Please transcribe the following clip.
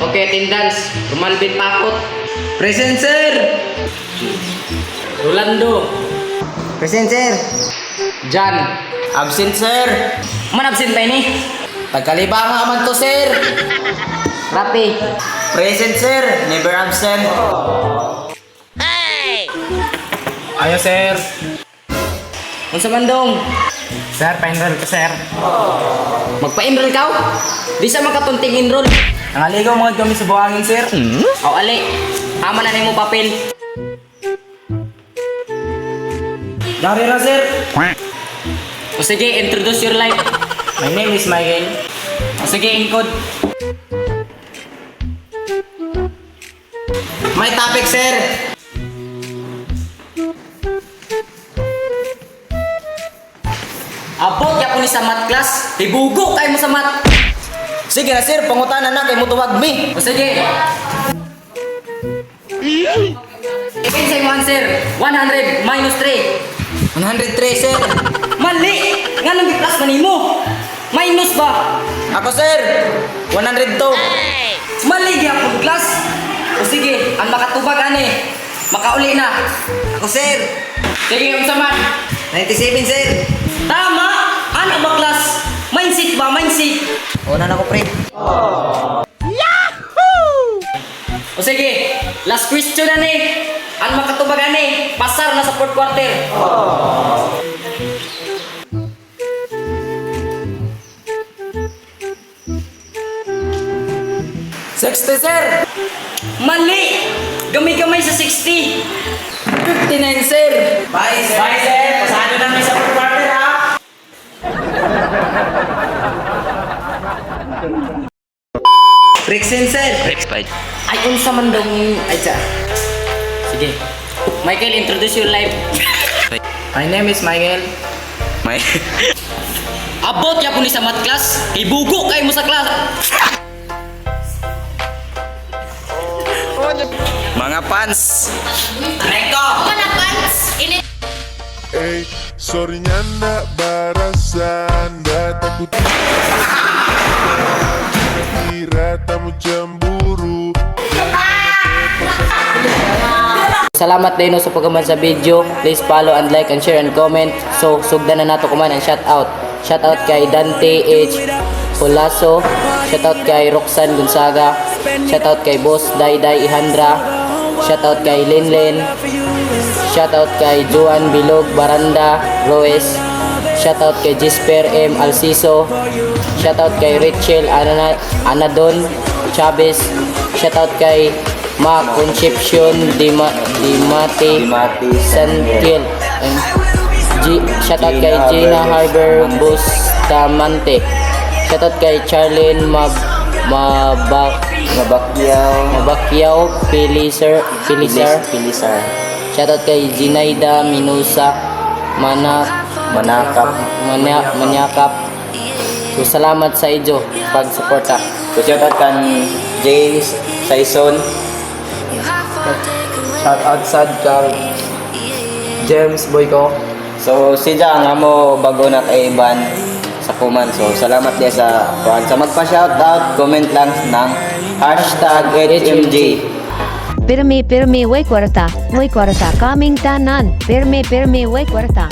Okay, attendance. Rumalvin Pakot. Present, sir. Rolando. Present, sir. Jan. Absent, sir. Man absent pa ini? Pagkalibanga man to, sir. Rapi. Present, sir. Never absent. Ayo sir. Unsa man dong? Sir, pa-enroll ko sir. Magpa-enroll ka? Di sa makatunting enroll. Nangaligaw mga kami sa buhangin sir. O ali. Ama na nimo papel. Dari na sir. O sige, introduce your life. My name is Michael. O sige, encode. May topic, sir. Abot ya ko ni sa math class. Tibugo kay mo sa math. Sige na, sir. Pangutanan na kay mo tuwag mi. O sige. Ikin sa imo answer. 100 minus 3. 103, sir. Mali! Nga nang plus man nimo. Minus ba? Ako, sir. 102. Mali gyapon class. O sige, ang makatubag ani. Makauli na. Ako, sir. Sige, unsa man? 97, sir. Tama! Ano ba class? Mindset ba? Mindset. Una na ko, pre. O sige, last question na ni. Ang makatubag ani, pasar na sa fourth quarter. 60, sir. Mali! Gamay-gamay sa 60. 59, sir. Bye, sir. Bye sir. Pasado na kami sa quarter ha. Present, sir. Ay, unsa man daw ay sa. Sige. Michael, introduce your life. My name is Michael. Abot ya po ni sa math class. Ibugo kayo mo sa class. Mga pants. Recto. Ey, sorry nyanda barasanda takut kira tamu cemburu. Salamat din sa pagkaman sa video. Please follow and like and share and comment. So, sugdan na nato kuman ang shout out. Shout out kay Dante H. Pulaso. Shout out kay Roxanne Gonzaga. Shout out kay Boss Dayday Ihandra. Shout out kay Linlin. Shout out kay Juan Bilog Baranda Roes. Shout out kay Jesper M. Alciso. Shout out kay Rachel Anadon Chavez. Shout out kay Ma Concepcion Dimati Santiel. Shout out kay Gina Harber Bustamante. Shout out kay Charlene Mabakyaw Pilisar. Shout out kay Zinaida Minusa Manyakap. So salamat sa inyo pag-suporta. So, shout out kan James Saison. Shout out sad kay James Boyko. So, sida nga mo bago na kay Iban sa kuman. So, salamat din sa kuhan. Sa magpa-shoutout, comment lang ng hashtag HMG. Pirmi, way kwarta, coming tanan. Pirmi, way kwarta.